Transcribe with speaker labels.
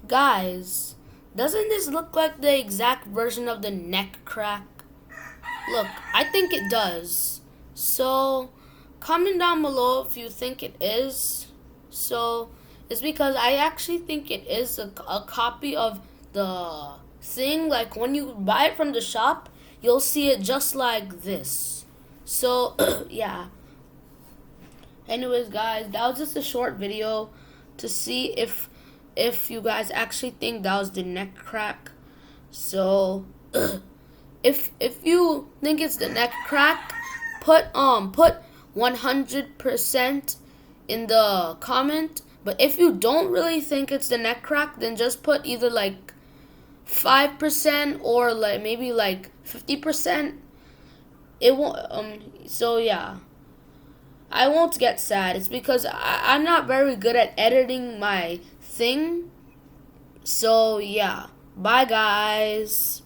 Speaker 1: Guys, doesn't this look like the exact version of the neck crack? Look, I think it does. So, comment down below if you think it is. So, it's because I actually think it is a copy of the thing. Like when you buy it from the shop, you'll see it just like this. So, yeah. Anyways, guys, that was just a short video to see if you guys actually think that was the neck crack. So, if you think it's the neck crack, put 100% in the comment. But if you don't really think it's the neck crack, then just put either like 5% or like maybe like 50%. It won't. So yeah, I won't get sad. It's because I'm not very good at editing my thing. So yeah, bye guys.